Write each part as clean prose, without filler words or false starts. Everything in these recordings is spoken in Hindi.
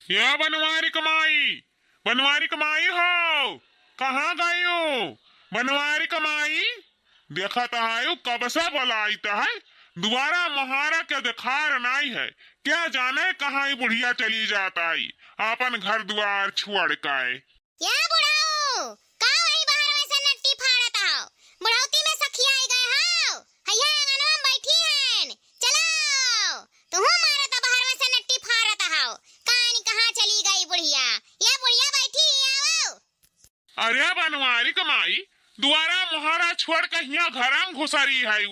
या बनवारी कमाई हो, कहाँ गई हो बनवारी कमाई? देखा तो है कब से बुलाई तो है, दोबारा महारा के दिखार नहीं है। क्या जाने कहाँ ही बुढ़िया चली जाता है अपन घर द्वार छोड़ के। या बुढ़ाऊ का वही बाहर में से नट्टी फाड़त हो? बुढ़ौती में सखिया आई गए हो, हैया आंगन में बैठी हैं। चलो तुम मारे तो बाहर में से नट्टी फाड़त हो, कहानी कहाँ चली गई बुढ़िया? ये बुढ़िया बैठी आओ। अरे बनवारी कमाई, द्वारा मुहारा छोड़ के यहाँ घर में घुसरी है,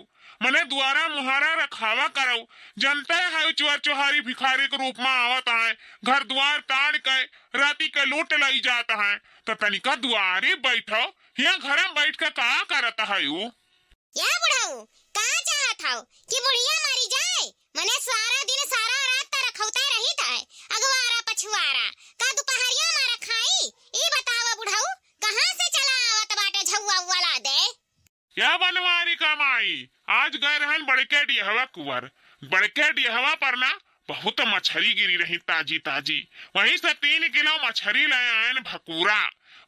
मने द्वारा मुहारा रखावा करो। जनते है चोर चोहारी भिखारी के रूप में आवत है, घर द्वार ताड़ के राती के लूट लाई जाता है। तो तनिका द्वारे बैठो, यहाँ घर में बैठ के का करता है यू? या बुढ़ाऊ का चाहत हो कि बुढ़िया मरी जाए? मने सारा दिन सारा रात त रखौता रही है, अगवारा पछुआरा का दोपहरिया मारा खाई? ई बतावा बुढ़ाऊ, कहाँ से चला आवत बाटे झौवा वाला दे? या बनवारी कमाई, आज गए रहन बड़के डिहवा कुंवर। बड़के डिहवा पर ना बहुत मछली गिरी रही ताजी ताजी, वहीं से 3 किलो मछली ले आए भकूरा।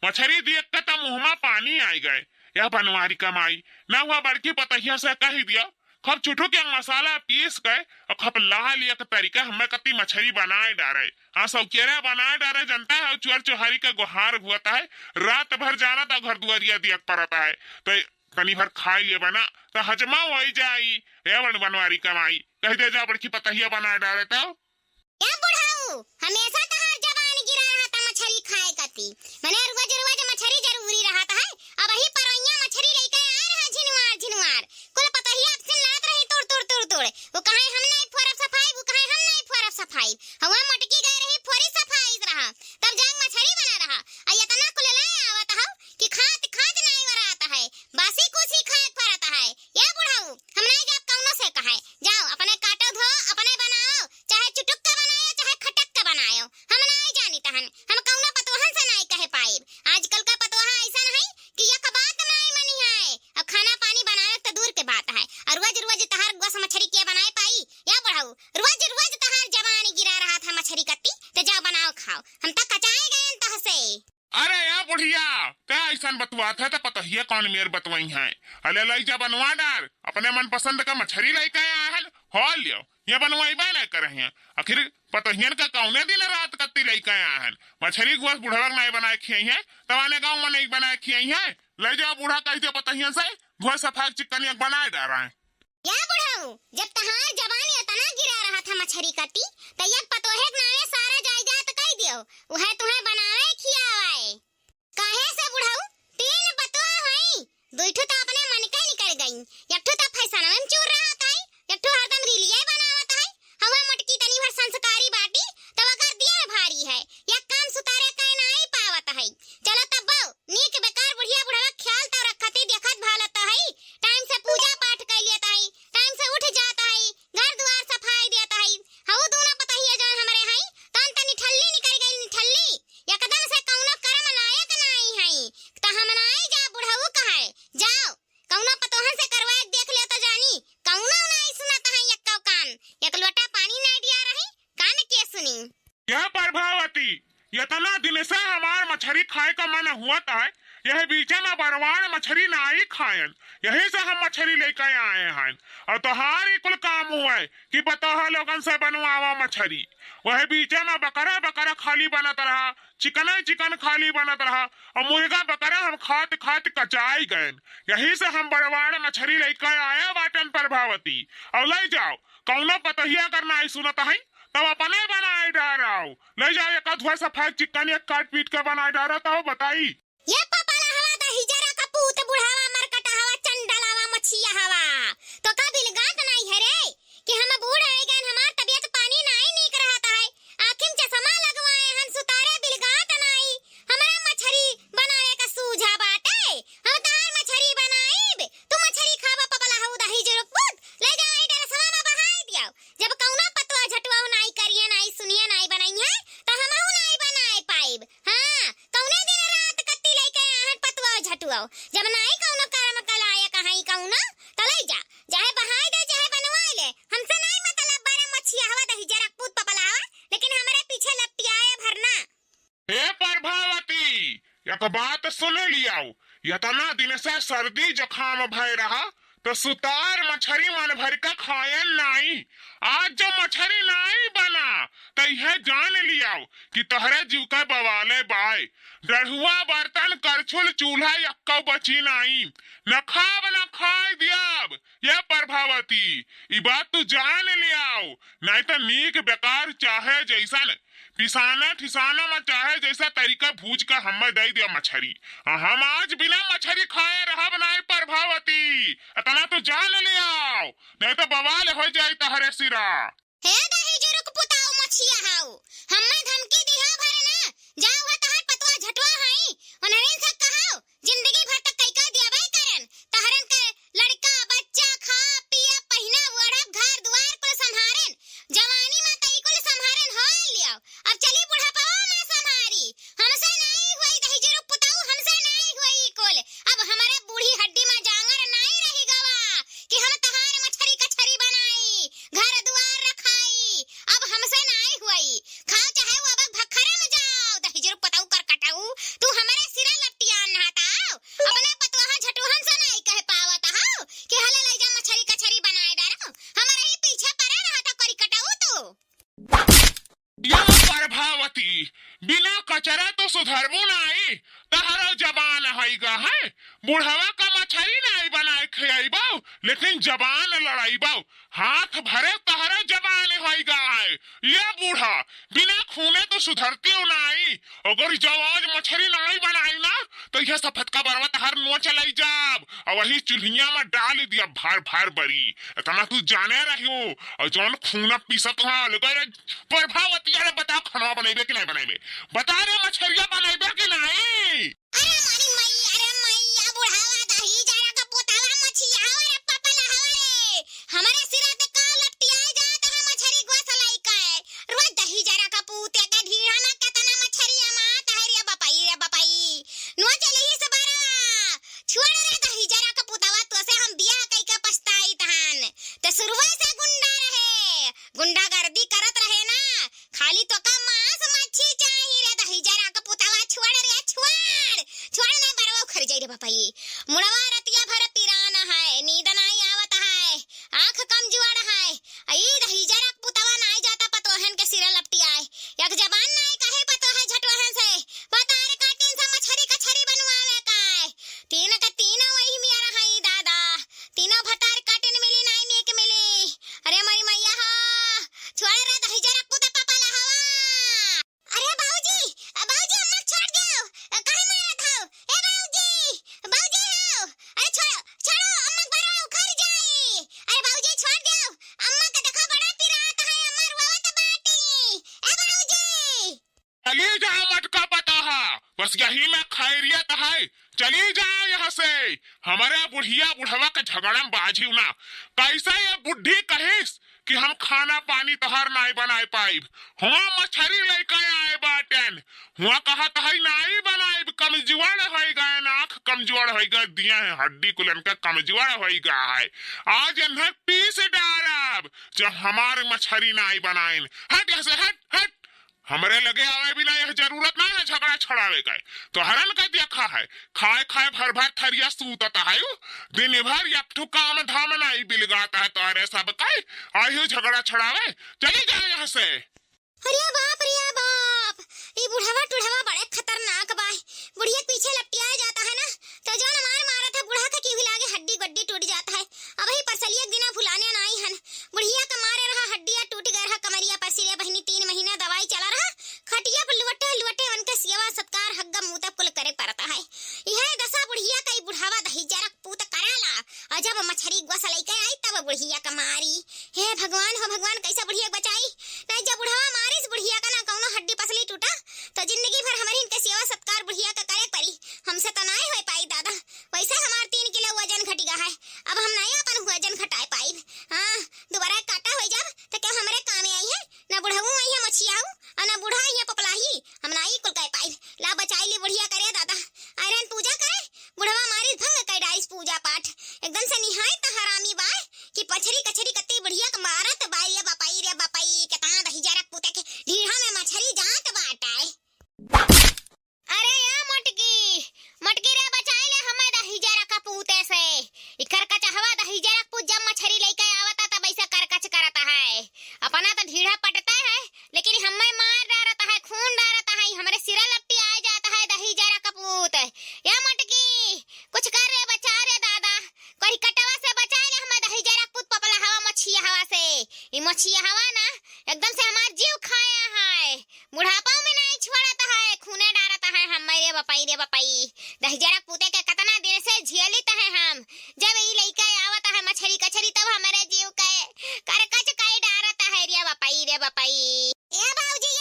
मछली देख के तो मुँह में पानी आई गए। या बनवारी कमाई, ना हुआ बड़की पतहिया से कह दिया खब चुटू के मसाला पीस गए और खब ला लिया के तरीका हमें कति मछली बनाए डारे। हाँ सौकेरा बनाए डारे, जनता है चोर चोहारी का गुहार हुआ है, रात भर जाना था घर दुआरिया दिया पड़ता है। तो तनी भर खाई लिए बना तो हजमा हो जाई। या बनवारी कमाई कह दे जा बड़की पतहिया बनाए डाले तो। या बुढ़ाऊ हमेशा तहार जबान गिरा रहता मछली खाए कती, मने रोज रोज मछली जरूरी रहता है। अब ही परैया मछली लेके आ रहा झिनवार झिनवार, कुल पतहिया से लात रही तोड़ तोड़ तोड़ तोड़। वो कहे हम नहीं फोरब सफाई, वो कहे हम नहीं फोरब सफाई। हवा मटकी गए रही फोरी सफाई रहा, तब जाग मछली बना रहा। आ इतना कुल लाए आवत हो कि खात खात नहीं वराता है, बासी कुछ ही खाए फरता है। या बुढ़ाऊ हम नहीं जाब कौनो से कहे, जाओ अपने काटो धो अपने बनाओ, चाहे चुटुक का बनाओ चाहे खटक का बनाओ। हम नहीं जानी तहन, हम कौनो पतोहन से नहीं कहे पाइब। आजकल का पतोहा ऐसा है कि यक बात नहीं मनी है। अब खाना पानी बनाए तो दूर के बात है, और रोज रोज तहार गोस मछली के बनाए पाई? या बुढ़ाऊ रोज रोज तहार जवानी गिरा रहा था मछली कत्ती, तो जाओ बनाओ खाओ, हम तक कचाए गए तह से। अरे या बुढ़िया क्या ऐसा बतवात है तो पतहिया कौन मेर बतवाई है? अले लाई जा बनवा डार, अपने मन पसंद का मछली लेके आया है, हो लियो। ये बनवाई बा नहीं करे हैं, आखिर पतहियन का कौने दिन रात कत्ती लेके आया है? मछली गोस बुढ़वा नहीं बनाए खियाई है, तवाने गाँव में नहीं बनाए खियाई है। ले जाओ बूढ़ा कह दिया पतहियन से घोस सफा चिकन बनाए डारा है। या बुढ़ाऊ जब तहार जवानी इतना गिरा रहा था मछली कत्ती, तो यक पतोहे के नामे सारा जायदाद कह दियो, उहे तुम्हें बनाए खियावाए। काहे से बुढ़ाऊ 3 पतोहा हई, दुइठो तो अपने मन के निकल गई, एकठो तो फैशन में चूर रहा था, एकठो हरदम रीलिये बनावत है। हवा मटकी तनी भर संस्कारी बाटी तो अगर दिया भारी है, या काम सुतारे कह नहीं पावत है। चलो तब बहु नीक बेकार बुढ़िया बुढ़वा ख्याल तो रखती देखत भालत है, टाइम से पूजा पाठ कर लेता है, टाइम से उठ जाता है, घर द्वार सफाई देता है। हऊ दोनों पतहिया जौन हमरे हैं तन तनी ठल्ली निकल गई, निठल्ली एकदम से कौनो कर्म लायक नहीं है। तो हम नहीं जा बुढ़ऊ कहे, जाओ कौनो पतोहन से करवाए देख ले तो जानी, कौनो नहीं सुनता है यक्का कान, एक लोटा पानी नहीं दिया रही कान के सुनी। क्या प्रभावती, इतना दिन से हमार मछली खाए का मन हुआ है, यह बीचे में बरवान मछली नहीं खायन, यही से हम मछली लेकर आए हैं। और तोहारी कुल काम हुआ है कि बतौह लोगन से बनवावा मछली, वह बीचे में बकरा बकरा खाली बनत रहा, चिकन चिकन खाली बनत रहा, और मुर्गा बकरा हम खात खात कचाई गए। यही से हम बरवान मछली लेकर आए बाटन प्रभावती। और ले जाओ कौनो पतहिया करना ही सुनत है तब अपने बनाए डाराओ, ले जाओ एक अधवा सफाई चिकन एक काट पीट के बनाए डारा तो बताई। ये पपाला हवा दा हिजरा का पूत बुढ़ावा मरकटा हवा चंडलावा मछिया हवा, तो का बिलगात नहीं है रे कि हम बूढ़ है गए, हमार तबीयत पानी नहीं नीक रहता है, आँखिन चश्मा लगवाए हन सुतारे बिलगात नहीं, हमरा मछली बनाए का सूझा बाटे, हम तार मछली बनाईब, तू मछली खावा पपाला हवा दा हिजरा पूत, ले जा आई डर सवा में बहाई दियो। जब कौना पतवा झटवा नहीं करिए नहीं सुनिए नहीं बनाई है तो हमहू नहीं बनाए पाइब। हाँ कौने दिन रात कत्ती लेके आहट पतवा झटुआओ, जब नहीं कौनो कर्म कलाया कहाई कौना तो ले जा, चाहे बहाई दे चाहे बनवाई ले, हमसे नहीं मतलब बारे मछिया हवा दा हिजरा पूत पपलावा, लेकिन हमरे पीछे लपटियाए एक बात सुन लियाओ, इतना दिन से सर्दी जुकाम भय रहा तो सुतार मछरी मन भर का खाए नहीं। आज जो मछरी नहीं बना तो यह जान लियाओ कि तोहरे जीव का बवाले बाय। डढ़ुआ बर्तन करछुल चूल्हा यक्का बची नहीं, न खाब न खाए दियाब ये प्रभावती। ई बात तू जान लियाओ, नहीं तो नीक बेकार चाहे जैसन पिसाना ठिसाना में चाहे जैसा तरीका भूज का हम दे दिया मछरी। हम आज बिना मछरी खाए रहा बनाए प्रभावती, इतना तो जान लियाओ, नहीं तो बवाल हो जाए तहरे सिरा। हे दही जुरुक पुताओ मछिया हाउ, हम्मे धमकी दिहा भरे ना, जाओ है तहर पतवा झटवा हई, उन्हरे से कहाओ जिंदगी भर तक कई दिया भाई करन, तहरन के लड़का बच्चा खा पिया पहिना वड़ब घर द्वार को संभारन, जवानी में कई कुल संभारन हो लियाओ, अब चली बुढ़ापा में संभारी, हमसे नहीं हुई दही जुरुक पुताओ, हमसे नहीं हुई कुल, अब हमारे बूढ़ी हड्डी में जांगर नहीं रही गवा कि हम तहार मछरी कछरी बनाई, घर द्वार रखाई, अब हमसे नहीं हुई। खाओ चाहे वो अब भखरे में जाओ, दही जुरुक पुताओ कर कटाऊ, तू हमारे सिरा लपटियान नहाताओ, अपने पतवाहा झटुहन से नहीं कह पावत हाउ कि हले ले जा मछरी कछरी बनाए डारो, हमारे ही पीछे पड़े रहता करी कटाऊ तू। या प्रभावती, बिना कचरा तो सुधरबू नहीं, तहरा जबान होइगा है, बुढ़वा का मछरी नहीं बनाए खियाइबो, लेकिन जबान लड़ाइबो, हाथ भरे तहरा जबान होइगा है। ये बूढ़ा बिना खूने तो सुधरती हो नहीं, अगर जब आज मछरी नहीं बनाई ना तो यह सफेद का बरवा तहर नो चलाई जाब और वही चूल्हिया में डाल दिया भार भार बरी, इतना तू जाने रहियो। और जौन खूना पीसत हुआ लगे प्रभावती, अरे बता खाना बनेबे कि नहीं बनेबे, बता रे मछरिया बनेबे कि नहीं। अरे मारी मैया, अरे मैया बुढ़ावा दही जरा का पोतावा मछिया और पापा लहावे, हमारे सिरा ते का लपटियाए जात है मछरी गोसलाई का है, रोज दही जरा का पूते के ढीड़ा में कितना मछरिया मात है रे बपाई, नो चले ही सबरा, छोड़ रे दही जरा का पोतावा, तो से हम बियाह कई का पछताई तहन, ते शुरुआत से गुंडा रहे, गुंडागर्दी करत रहे ना, खाली तो का मांस मच्छी चाहिए रे दही जरा का पोतावा, छोड़ रे छोड़ ना बरवा उखड़ जाई रे बपाई, मुड़वा रतिया भर पिराना है, नींद नहीं आवत है, आंख कमजोर है, आई दही जरा पुतवा नहीं जाता पतोहन के सिरा लपटियाए, एक जबान नहीं कहे पतोह झटवहन से, पता रे काटिन से मछरी कछरी बनवावे का, तीन का तीन वही मिया रही दादा, तीनों भतार काटिन मिली नहीं नेक मिली, अरे मारी मैया हा, छोड़ रे दही जरा पुता पापा लहावा। अरे बाबूजी अम्मा छोड़ दो, काहे मारत हो, ए बाबूजी हो, अरे छोड़ो अम्मा बड़ा उखड़ जाए, अरे बाबूजी छोड़ दो, अम्मा का देखा बड़ा पिरात है, अम्मा रोवत बाटी, ए बाबूजी। चली जाओ मटका पता है, बस यही में खैरियत है, चली जाओ यहाँ से, हमारे बुढ़िया बुढ़वा का झगड़ा बाजी ना, कैसा ये बुढ़ी कहिस कि हम खाना पानी तोहर नहीं बनाए पाइब, हुआ मछरी लेके आए बाटेन, हुआ कहा तहरी नहीं बनाए, कमजोर हो गए, नाक कमजोर हो गए, दिया है हड्डी कुलन का कमजोर हो गया है, आज इन्हें पीस डालब जब हमारे मछरी नहीं बनाए। हट यहाँ से, हट हट, हमरे लगे आवे बिना यह जरूरत नहीं है झगड़ा छड़ावे का, तो हरन का देखा है, खाए खाए भर भर थरिया सूतता है, दिन भर यकठू काम धाम नहीं बिलगाता है, तोरे सब का आयु झगड़ा छड़ावे, चली जाए यहाँ से। अरे बाप, ये बुढ़ावा टुढ़ावा बड़े खतरनाक बा, बुढ़िया पीछे लपटिया जाता है ना, तो जो मारा था बुढ़ा का की भी लागे हड्डी गड्डी टूट जाता है, अब ही परसलिया दिना भुलाने नहीं हन, बुढ़िया का मारे रहा हड्डियां टूट गए रहा, कमरिया परसिले बहनी 3 महीना दवाई चला रहा, खटिया पर लुवटे उनका सेवा सत्कार हग्गा मुंह कुल करे पड़ता है, यह दशा बुढ़िया का बुढ़ावा दही जरा पूत कराला, और जब मछरी गोसलाई के आई तब बुढ़िया का मारी, हे भगवान हो भगवान, कैसा बुढ़िया बचाई, नहीं जब बुढ़ावा मारिस बुढ़िया का ना कौनो हड्डी पसली टूटा तो जिंदगी भर हमारी इनके सेवा सत्कार बुढ़िया का करे पड़ी, हमसे तो नहीं हो पाई दादा, वैसे हमार 3 किलो वजन घट गया है, अब हम नहीं अपन वजन घटाए पाई, हाँ दोबारा काटा हो जब तो क्या हमारे काम आई है, ना बुढ़ाऊ आई है मछियाऊ और ना बुढ़ा आई है पपलाही, हम नहीं कुल कह पाई, ला बचाई ली बुढ़िया करे दादा, आयरन पूजा करे, बुढ़वा मारी भंग कर डाइस पूजा पाठ, एकदम से निहायत हरामी बा कि पछरी कछरी कत्ती बुढ़िया का मारत बाई रे बापाई कितना दही जरा पूते के ढीढ़ा में मछरी जात बाटाए। अरे या मटकी रे बपाई दहजरा पूते के कतना दिन से झेली त है हम। जब ई लइका आवत है मछरी कछरी तब हमारे जीव के करकच काई डारत है रे बपाई। ए बाबूजी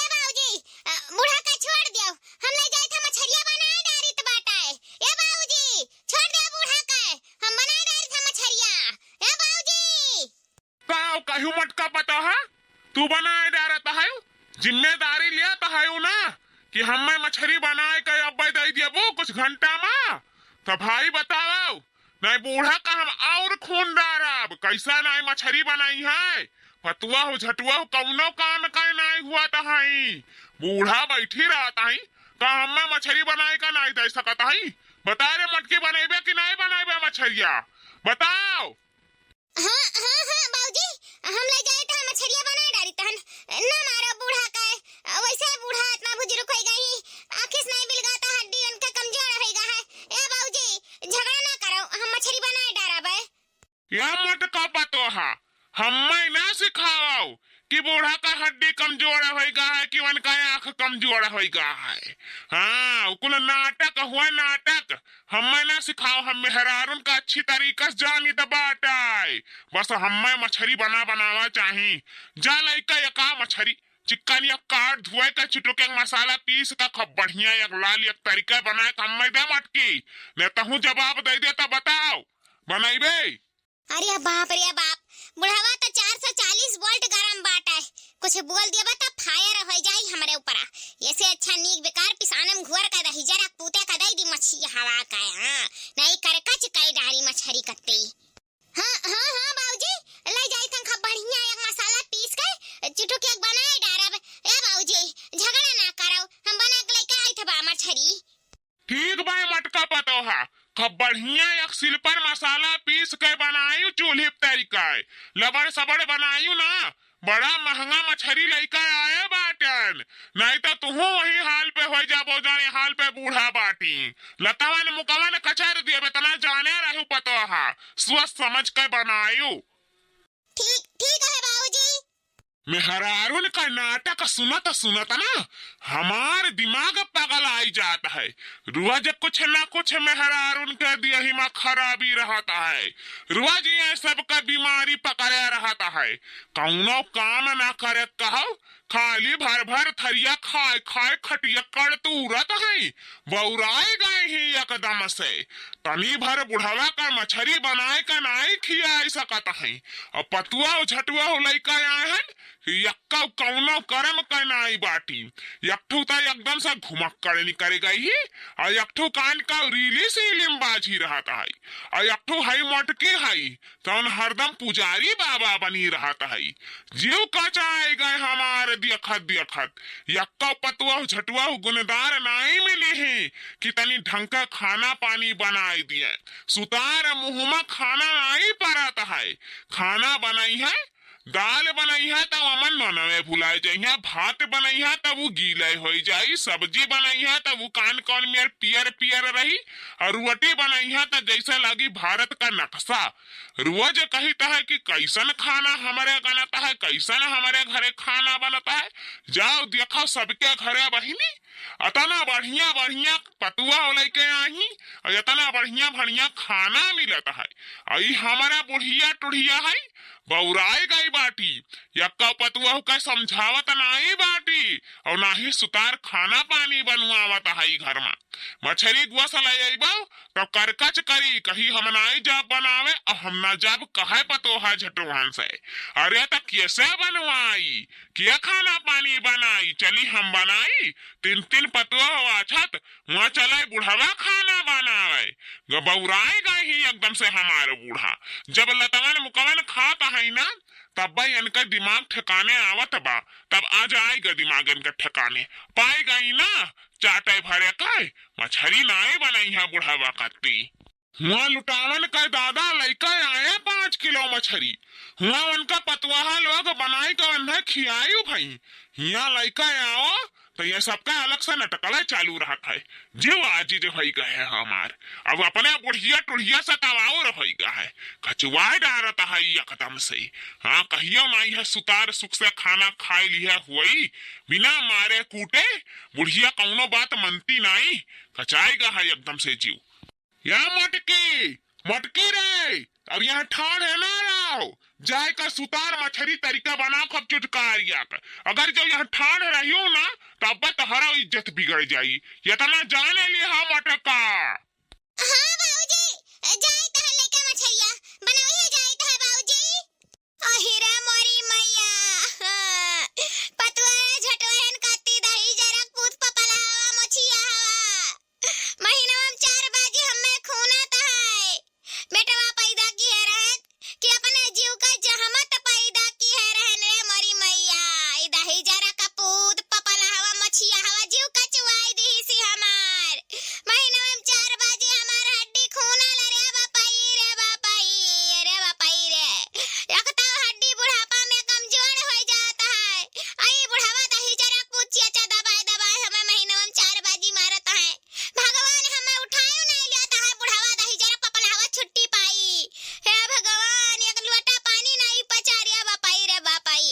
बूढ़ा का छोड़ दियो, हम ले जाए था मछरिया बनाए डारित बाटाए। ए बाबूजी छोड़ दे बूढ़ा के, हम बनाए डारित था मछरिया। ए बाबूजी काऊ कहू मटका पता है तू बनाए डारत है, जिम्मेदारी लिया तो है ना कि हमें मछली बनाए के अब दे दिया वो कुछ घंटा में। तो भाई बताओ नहीं बूढ़ा का हम और खून डारब कैसा नहीं मछली बनाई है। फतुआ हो झटुआ हो कौनो काम का नहीं हुआ तो है बूढ़ा बैठी रहता है तो हमें मछली बनाए का नहीं दे सकता है। बता रे मटकी बनेबे कि नहीं बनेबे मछलिया बताओ। हाँ बाबूजी हम ले जाए था मछलिया बनाए डारी तहन ना मारो बूढ़ा का वैसे बूढ़ा इतना बुजुर्ग हो गई आखिस नहीं बिलगाता हड्डी उनका कमजोर होएगा है। ए बाबूजी झगड़ा ना करो, हम मछली बनाए डारबे। या मटका पतो है हमें ना सिखाओ कि बूढ़ा का हड्डी कमजोर होएगा है कि उनका आँख कमजोर होएगा है। हाँ कुल नाटक हुआ नाटक हमें ना सिखाओ, हम मेहरारून का अच्छी तरीके से जानी तो बात आए। बस हमें मछली बनावा चाहिए। जा लइका यका मछली चिकन या काट धुए का चिटुके मसाला पीस का खूब बढ़िया एक लाल एक तरीका बनाए हमें दे मटकी ने तहु जवाब दे दे तो बताओ बनाइबे। अरे बाप बुढ़ावा तो 440 वोल्ट गरम बाट है, कुछ बोल दिया बता फायर हो जाई हमारे ऊपर। ऐसे अच्छा नीक बेकार पिसानम घुवर का दही जरा पूते का दई दी मछली हवा का। हां नहीं करकच कई डारी मछली कत्ते। हां बाबूजी ले जाई थन खा बढ़िया एक मसाला पीस के चिटुके बनाए डारब। ए बाबूजी झगड़ा ना करो, हम बना के लेके आई थबा मछली। ठीक भाई मटका पतो है खूब बढ़िया एक सिल पर मसाला पीस के बनायू चूल्हे तरीका लबड़ सबड़ बनायू ना। बड़ा महंगा मछली लइका आए बाटन नहीं तो तू वही हाल पे हो जाबो जाने हाल पे बूढ़ा बाटी लतावन मुकवन कचर दिए तना जाने रहू पतो है सोच समझ के बनायू। ठीक है बाबूजी। मेहरारून का नाटक सुनत ना हमार दिमाग पगल आई जाता है। रोज कुछ ना कुछ मेहरारून के दिया में खराबी रहता है, रोज ये सबका बीमारी पकड़े रहता है। कौनो काम ना करे कहो खाली भर थरिया खाए खटिया कर तुरत है बौराए गए ही एकदम से। तनी भर बुढ़ावा का मछली बनाए का नहीं खिया सकत है और पतुआ झटुआ लइका आए हैं यक्का कौनो करम का नहीं बाटी। यकठू तो एकदम से घुमक करे निकल गई और यकठू कान का रीली से लिम्बाजी रहता है और यकठू हई मटके हई तो हरदम पुजारी बाबा बनी रहता है। जीव कचाए गए हमारे दियखत यक्का पतुआ झटुआ गुनदार नहीं मिली है कि तनी ढंग का खाना पानी बनाई दिए। सुतार मुँह में खाना नहीं पड़ता है, खाना बनाई है दाल बनाई है तब अमन मनवे भुलाए जाइए, भात बनाई है तब वो गीले हो जाई, सब्जी बनाई है तब वो कौन मेर पियर रही और रोटी बनाई है तब जैसे लगी भारत का नक्शा। रोज कहता है कि कैसन खाना हमारे बनता है कैसन हमारे घरे खाना बनता है। जाओ देखो सबके घरे बहिनी इतना बढ़िया पतुआ लेके आई और इतना बढ़िया खाना मिलता है। आई हमारा बुढ़िया टुढ़िया है बौराए गई बाटी यक्का पतुआ का समझावत नहीं बाटी और ना ही सुतार खाना पानी बनवावत है घर में। मछली गुआस ले तब करकच करी कही हम नहीं जब बनावे और हम ना जब कहे पतोहा झटुआन से। अरे तो कैसे बनवाई क्या खाना पानी बनाई चली हम बनाई 3 पतोहा छत वहाँ चले बुढ़ावा खाना बनावे बौराए गए ही एकदम से हमारे बूढ़ा। जब लतवन मुकवन खाता है ना तब भाई इनका दिमाग ठिकाने आवत बा तब आ जाएगा दिमाग इनका ठिकाने पाई गई ना चाटे भरे का मछली नहीं बनाई है बुढ़ावा कत्ती। हुआ लुटावन का दादा लइका आए 5 किलो मछली हुआ उनका पतवाहा लोग बनाई का अंधा खियायु भाई हिया लइका आओ तो ये सबका अलग से नटकला चालू रहा है। जो आज जो है गए हमार अब अपने बुढ़िया टुढ़िया से कवाओ रही है खचुआए डारता है एकदम से। हाँ कहियो माई है सुतार सुख से खाना खाए लिया हुई बिना मारे कूटे बुढ़िया कौनो बात मनती नहीं कचाएगा है एकदम से जीव। या मटकी मटकी रे अब यहाँ ठाड़ है ना रहो जाए का सुतार मछरी तरीका बना खब चुटकारिया का। अगर जब यहाँ ठाड़ रही हो ना तब तहरा इज्जत बिगड़ जाई इतना जाने लिया मटका। हाँ बाबूजी जाए तो लेके मछरिया बनाओ जाए तो बाबूजी। अहिरा मोरी मैया पतवारा झटवाहन काती दही जरक पूत पपलावा मछिया हवा महीना में 4 बाजी हमें खूना त है बेटवा पैदा की है रहत कि अपने जीव का जहमत पैदा की है रहन रे मोरी मैया ई दही जरक पूत पपलावा मछिया हवा जीव का चुवाई दी सी हमार महीना में 4 बाजी हमार हड्डी खूना रे बापाई रे रखता हड्डी बुढ़ापा में कमजोर हो जाता है। आई बुढ़ावा दही जरा पूछिया चा दबाए हमें महीने में 4 बाजी मारता है। भगवान हमें उठायो नहीं लेता है बुढ़ावा दही जरा पपलावा छुट्टी पाई। हे भगवान एक लोटा पानी नहीं पचारिया बापाई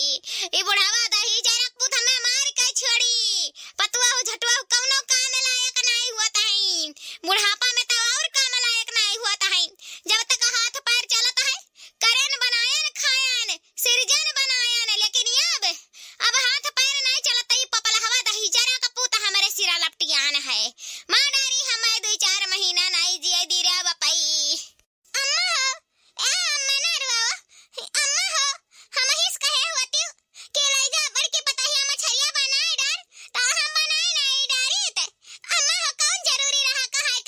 ई बुढ़ावा दही जरा पूत हमें मार के छोड़ी पतवा झटवा कौनो काम लायक नहीं होता है। बुढ़ापा में तो और काम लायक नहीं होता है। जब तक हाथ पैर चलता है करन बनायन खायन सिरजन बनायन लेकिन अब हाथ पैर नहीं चलता ही पपलहवा दही जरा का पूत हमारे सिरा लपटियान है। मां डारी हमें 2-4 महीना नहीं जिए दी रे बापाई। अम्मा हो ए अम्मा ना रो अम्मा हो हम हिस कहे होती के लई जा बड़ के पता ही मछरिया बनाए डार तो हम बनाए नहीं डारी ते अम्मा हो कौन जरूरी रहा कहाय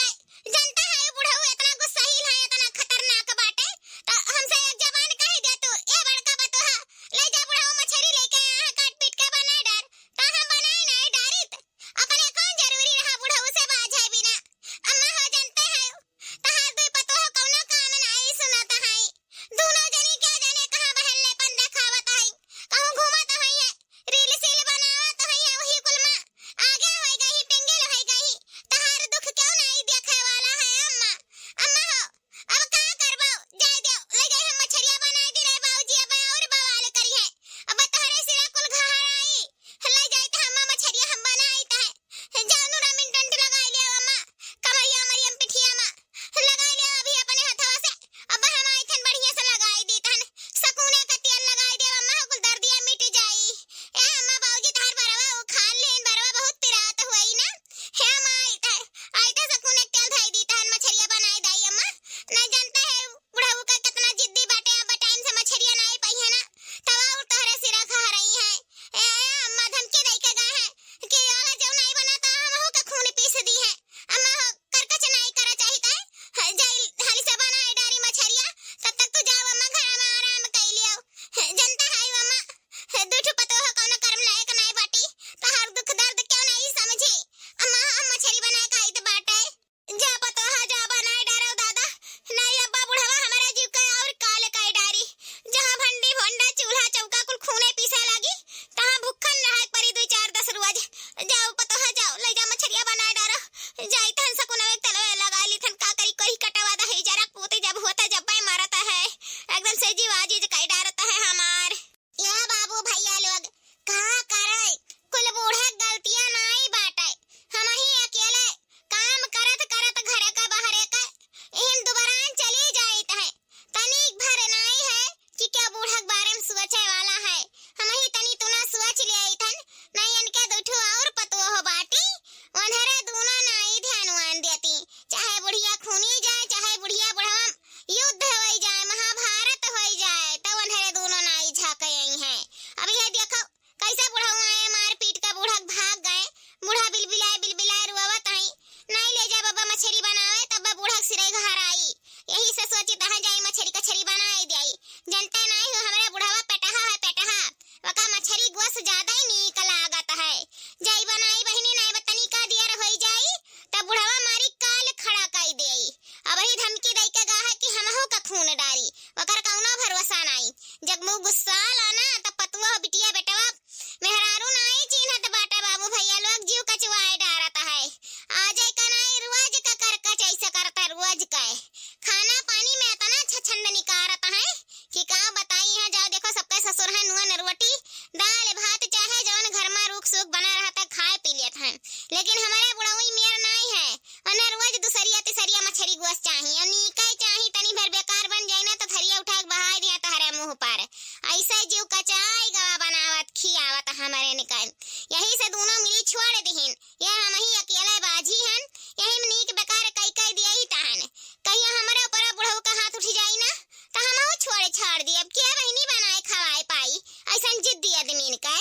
लेकिन हमारे बुढ़ाऊ मेर नहीं है, अने रोज दूसरिया तीसरिया मछरी गोस चाहिए और नीकाई चाहिए तनी भर बेकार बन जाए ना तो थरिया उठा के बहा दिया तहरे मुंह पर। ऐसा जीव कचाई गवा बनावत खियावत हमारे निकल, यही से दोनों मिली छोड़ दिहिन। ये हम ही अकेले बाजी हन, यही में नीक बेकार कई कई दिया ही तहन, कहीं हमारे ऊपर बुढ़ऊ का हाथ उठ जाई ना तो हम छोड़े छाड़ दिए। अब क्या बहनी बनाए खवाए पाई ऐसा जिद्दी आदमी का,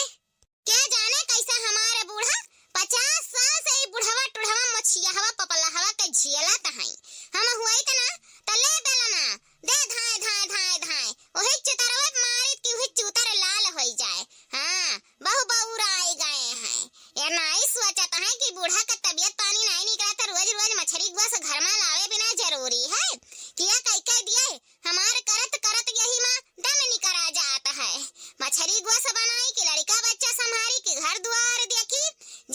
क्या जाने कैसा हमारे बूढ़ा 50 साल से ही बुढ़वा टुढ़वा मछिया हवा पपला हवा के झियला तहाई। हम हुई त ना तले बेलना दे धाय धाय धाय धाय ओही चितरवा मारी की हुई चूतर लाल होई जाए। हां बहु बहु राय गए हैं, ये नहीं सोचता है कि बूढ़ा का तबीयत पानी नहीं निकला तो रोज रोज मछली गोस घर में लावे बिना जरूरी है। किया कई कई दिए हमारे करत करत यही मां दम निकरा जाता है। मछली गोस बनाई कि लड़का बच्चा संभारी कि घर द्वार देखी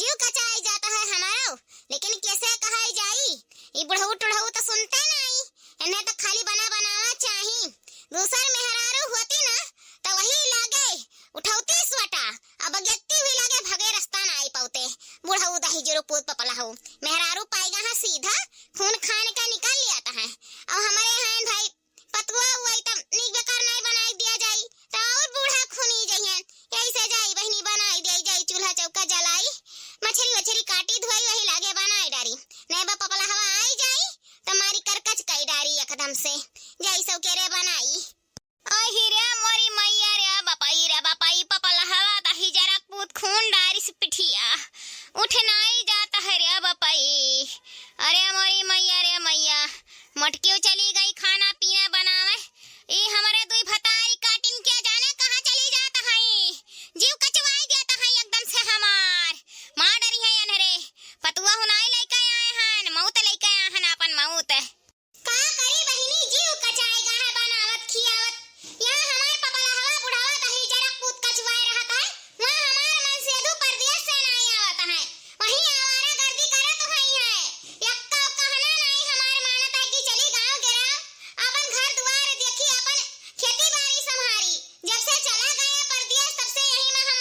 जीव कचाई जाता है हमारा। लेकिन कैसे कहाई जाई, ये बुढ़ऊ टुढ़ऊ तो सुनते नहीं, इन्हें तो खाली बना बनावा चाहिए। दूसर मेहरारू होती ना तो वही लागे उठौती स्वटा, अब अगेती हुई लागे भगे रास्ता ना आई पाते। बुढ़ऊ दही जरूर पूत पपला हो, मेहरारू पाएगा हाँ सीधा खून खाने का निकाल लिया है। अब हमारे यहाँ भाई पतुआ हुआ तब नीक बेकार नहीं बनाई दिया जाई तो और बूढ़ा खूनी जइहन, ऐसे जाई बहनी बनाई दे जाई, चूल्हा चौका जलाई मछली वछरी काटी धोई वही लागे बनाई डारी, नहीं बा पपला हवा आई जाई तुम्हारी करकच कई डारी एकदम से जाई सब केरे बनाई। ओए हीरे मोरी मैया रे बापाई पपला हवा दही जरा पूत खून डारी से पिठिया उठ नहीं जाता है रे बापाई। अरे मोरी मैया रे मैया मटकियों चली गई खाना पीना बनावे, ये हमारे दुई भताई काटिन क्या जाने कहाँ चली जाता है, जीव कचवाई जाता है एकदम से हमार माँ डरी है अनहरे पतुआ हुनाई लेके आए हैं मौत लेके आए हैं अपन मौत का करी बहिनी जीव कचाएगा है बनावत खियावत। यहाँ हमार पपला हवा बुढ़ावा दही जरा पूत कचवाए रहता है, वहाँ हमार मन से दो परदेश से नहीं आवता है, वहीं आवारा गर्दी करे तो है यक्का कहना नहीं हमार मानता है कि चली गांव गिरा अपन घर द्वार देखी अपन खेती बाड़ी संभारी। जब से चला गया परदेश तब से यही में हम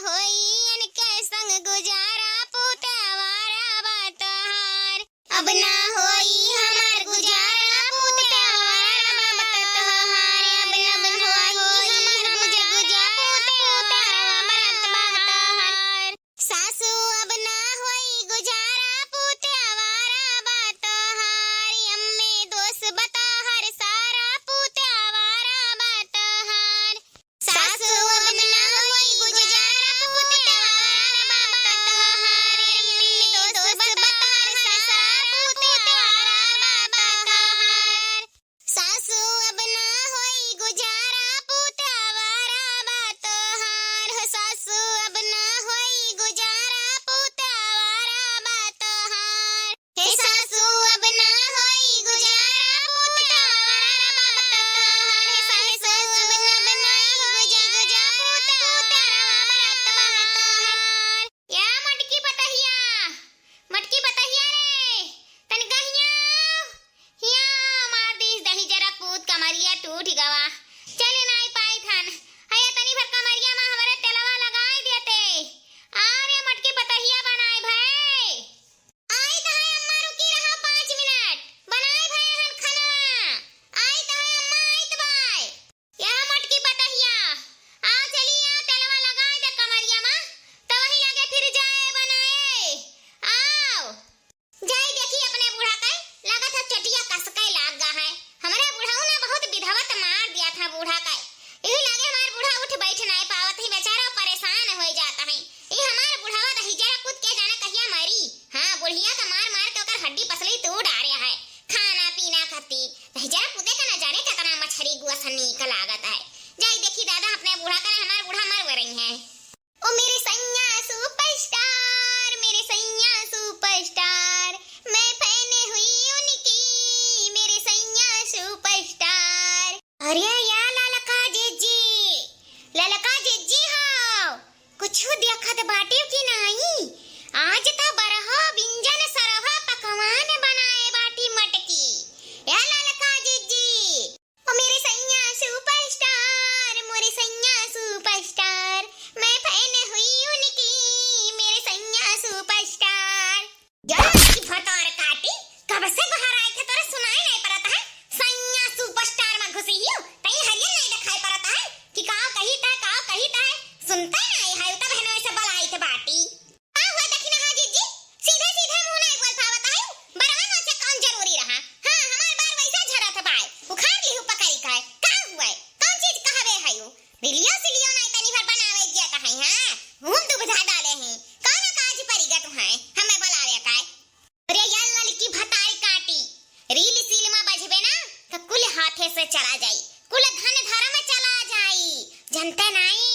होई इनके संग गुजारा पुतवारा बतहार अब ना होई हमार गुजारा पुतवारा बतहार अब ना होई हमार गुजारा पुतवारा बतहार सासू अब ना होई गुजारा पुतवारा बतहार अम्मे दोस्त बतहार सारा पुतवारा बतहार सासू अब ना होई गुजारा पुतवारा बतहार अम्मे दोस्त बतहार सारा पुतवारा बतहार सासू अब ना होई गुजारा पुतवारा बतहार हो सासू अब ना होई गुजारा पुतवारा बतहार हे सासू अब ना होई गुजारा पुतवारा बतहार हे सासू अब ना होई गुजारा पुतवारा बतहार या मटकी पतहिया रे तनिका हिया मार दीस दही जरा कूद कमरिया टूट गवा चले नाई पाई थान हया तनी भर कमरिया में हमरे तेलवा लगाई देते आरे मटकी पतहिया बनाए भाई आई त है अम्मा रुकी रहा 5 मिनट बनाए भाई हन खाना आई त है अम्मा आई त भाई या मटकी पतहिया आ चली आ तेलवा लगाई दे कमरिया में तो वही लगे फिर जाए बनाए आओ जाई देखी अपने बूढ़ा का लगा था चटिया कसके लाग गा है हमारे बूढ़ाऊ ने बहुत विधवत मार दिया था बूढ़ा का यही लगे हमारे बूढ़ा उठ बैठ नहीं पावत ही बेचारा परेशान हो जाता है ये हमारे बूढ़ावा दही जरा कूद के जाने कहिया मरी हां बुढ़िया का मार मार के ओकर हड्डी पसली तोड़ डारिया है खाना पीना खाती दही जरा कूदे का न जाने कितना मछली गुआ सन्नी का लागत है जाई देखी दादा अपने बूढ़ा का हमारे बूढ़ा मर रही है ओ मेरे सैया सुपरस्टार मैं फैन हुई उनकी मेरे सैया सुपरस्टार अरे या ललका जीजी हां कुछ देखत बाटे कि नहीं आज ता बरहा व्यंजन सरहा पकवान बनाए बाटी मटकी या ललका जीजी ओ मेरे सैया सुपरस्टार मैं फैन हुई उनकी मेरे सैया सुपरस्टार यार की फटार काटी कब से बाहर आए थे तोरे सुनाई नहीं पड़ता है सैया सुपरस्टार में घुसी हियो तई हरियन नहीं दिखाई पड़ता है कि का कही ता सुनता नहीं है तब है ऐसे बलाई थे बाटी का हुआ दखिना हां जीजी सीधे मुंह नहीं बोल पावत है बराबर से कौन जरूरी रहा हां हमार बार वैसा झरा था भाई उखाड़ ली पकड़ी का हुआ कौन चीज कहवे है यो रिलियो सिलियो नहीं तनी भर बनावे दिया का है हां हम तो बुझा डाले हैं कौन काज परिगा तू है हमें बुलावे का अरे यार लड़की भताई काटी रील सील में बजबे ना तो कुल हाथे से चला जाई कुल धन धर में चला जाई जनते नहीं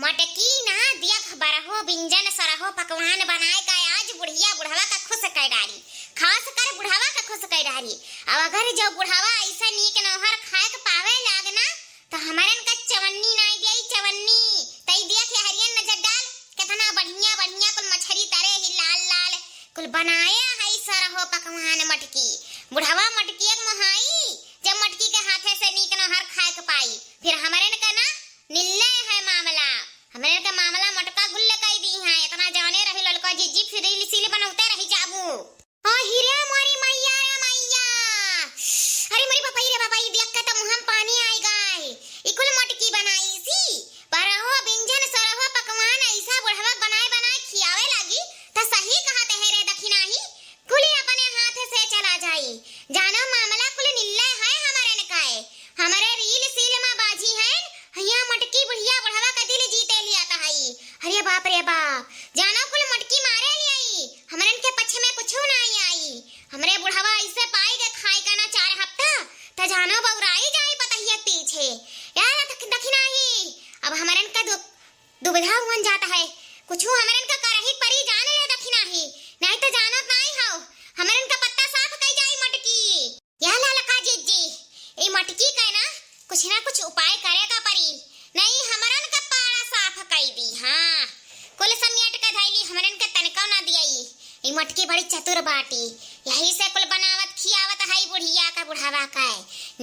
मटकी ना दिया खबर हो व्यंजन सरहो पकवान बनाए का आज बुढ़िया बुढ़ावा का खुश कर डाली खास कर बुढ़ावा का खुश कर डाली अब अगर जो बुढ़ावा ऐसा नीक नहर खाए के पावे लागना तो हमारन का चवन्नी नहीं देई चवन्नी तई देख हरियन नजर डाल कितना बढ़िया कुल मछली तरे ही लाल कुल बनाया है सरहो पकवान मटकी बुढ़ावा मटकी एक मोहाई जब मटकी के हाथे से नीक नहर खाए के पाई फिर हमारन का ना निल्ले है मामला हमारे का मामला मटका गुल्ले कई दी है इतना जाने रही ललका जीजी फिर इसीलिए बनौते रही जाबू ओ हीरे मोरी मैया रे मैया अरे मेरी पापा ये देख के तो मुंह में पानी आई गए इकुल मटकी बनाई सी परहो व्यंजन सरहो पकवान ऐसा बुढ़वा बनाए खियावे लगी तो सही कहते है रे दखिना ही कुली अपने हाथ से चला जाई जानो मामला कुल निल्ले है हमारे ने काए हमारे रील सील में बाजी है हया मटकी बुढ़िया बुढ़वा का दिल जीते लिया था हई अरे बाप रे बाप जानो कुल मटकी मारे ले आई हमरन के पछ में कुछ नहीं आई हमरे बुढ़वा ऐसे पाई के खाई का ना 4 हफ्ता त जानो बौराई जाई पतहिया पीछे यार दखिना ही अब हमरन का दुविधा हुन जाता है कुछ हमरन का करही परी जान ले दखिना ही नहीं तो जानो नहीं हो हमरन का पत्ता साफ कई जाई मटकी या ललका जीजी ए मटकी का ना कुछ उपाय करेगा परी नहीं हमरन का पाड़ा साफ कई दी हां कुल समियट के धैली हमरन के तनका ना दियई ई मटकी बड़ी चतुर बाटी यही से कुल बनावत खियावत हई बुढ़िया का बुढ़ावा का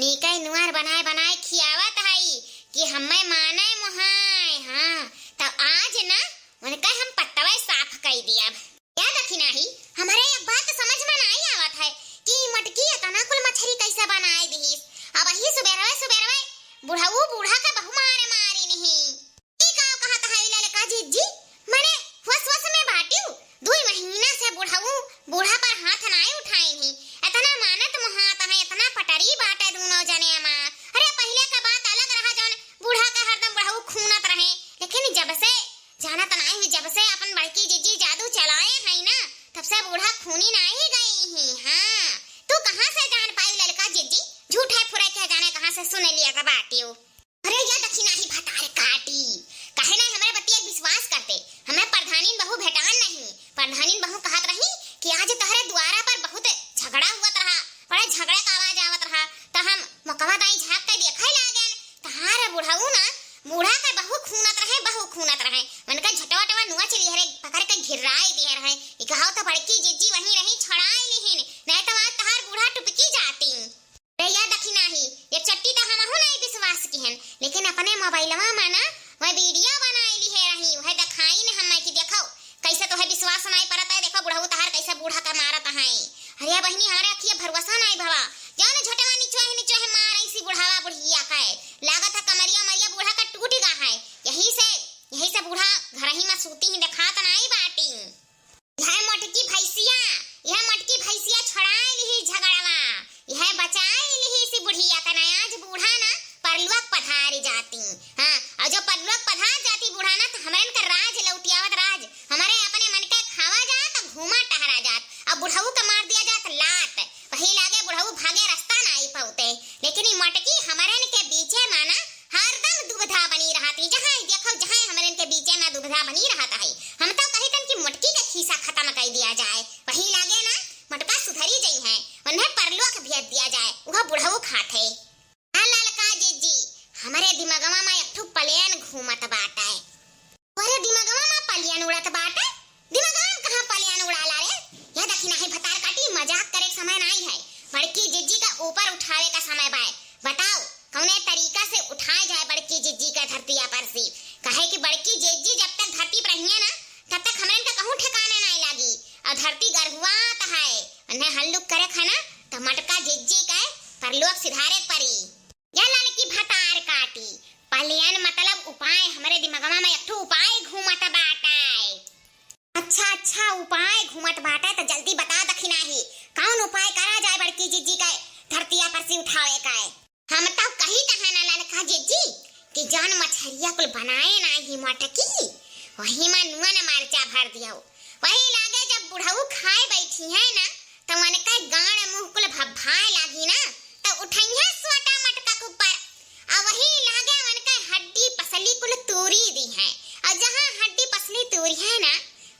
नीके नुआर बनाए खियावत हई कि हमें माने मोहाय हां तो आज ना खूनी नहीं गई ही। हाँ, तू कहाँ से जान पाई ललका जिज्जी? झूठे फुरे के जाने कहाँ से सुन लिया का बाटियो। अरे या दक्षिणा ही भतार काटी, कहे ना हमारे बतिया विश्वास करते। हमें प्रधानीन बहू भेटान नहीं। प्रधानीन बहू कहत रही कि आज तहरे द्वारा पर बहुत झगड़ा हुआ रहा, बड़ा झगड़े का आवाज आवत रहा, तो हम मकवा दाई झाँक के देखे लागन। तहार बुढ़ाऊ ना बूढ़ा का बहू खूनत रहे मन का झटवा नुआ चली हरे पकड़ के घिराई दे रहे। ई कहाव तो बड़की जिज्जी वहीं रही छड़ाई लिहिन, नहीं तो आज तहार बूढ़ा टुपकी जाती। रे या दक्षिणा ही ये चट्टी तो हम हो नहीं विश्वास किहन, लेकिन अपने मोबाइलवा में ना वह वीडियो बनाई ली है रही, वह दिखाई ने हम की देखो कैसे तो है विश्वास नहीं परत है। देखो बुढ़ऊ तहार कैसे बूढ़ा का मारत है। अरे बहनी हमारे अखिए भरोसा नहीं भवा, जान झटवा नीचो है मार ऐसी बुढ़ावा बुढ़िया का है, लागत है कमरिया मरिया बूढ़ा का टूट गा है। यही से बूढ़ा घर ही में सूती ही दिखात नहीं बाटी। यह मटकी भैंसिया छड़ाई ली झगड़वा, यह बचाई ली सी बुढ़िया का ना। आज बूढ़ा ना परलुआ पधारी जाती। हाँ, और जो परलुआ पधार जाती बूढ़ा ना तो हमारे का राज लौटियावत राज हमारे अपने मन के खावा जात घूमा टहरा जात। अब बुढ़ऊ का मार दिया जात लात, वही लागे बुढ़ऊ भागे रास्ता नहीं पाते। लेकिन ये मटकी हमारे के बीचे माना हरदम दुबधा बनी रहती। जहाँ देखो जहाँ हमारे के बीचे में दुबधा बनी रहता है। हम तो कही तन की मटकी का खीसा खत्म कर दिया जाए, वही लागे ना मटका सुधरी गई है, उन्हें परलुआ का भेज दिया जाए, वह बुढ़ऊ खाते। ललका जिज्जी हमारे दिमागवा में एक ठो प्लेन घूमत बाटा है। अरे दिमागवा में प्लेन उड़त बाटा, दिमागवा में कहां प्लेन उड़ाला रे? या दक्षिणा है भतार काटी मजाक करे समय नहीं है, बड़की जिज्जी का ऊपर उठावे का समय बाय। बताओ कौने तरीका से उठाए जाए बड़की जिज्जी का धरती पर से? कहे कि बड़की जिज्जी जब तक धरती पर रहिए ना तब तक हमरे का कहूं ठिकाने नहीं लागी, और धरती गर्भवात है उन्हें हल्लुक करे खाना तो मटका जिज्जी का परलोक सिधारे परी। या लड़की भतार काटी प्लेन मतलब उपाय, हमारे दिमागवा में एक ठो उपाय घूमत बाटे। अच्छा उपाय घूमत बाटे तो जल्दी बता दक्षिणा ही कौन उपाय करा जाए बड़की जिज्जी का धरती पर से उठावे का? हम तो कही कहाना ललका जिज्जी कि जान मछरिया कुल बनाए नहीं मटकी, वही में नुआ न मरचा भर दियो। वही लागे जब बुढ़ऊ खाए बैठी है ना तो मन का गाड़ मुंह कुल भभाए लागी ना तो उठैया सोटा मटका के ऊपर, और वही लागे मन का हड्डी पसली कुल तूरी दी है, और जहां हड्डी पसली तूरी है ना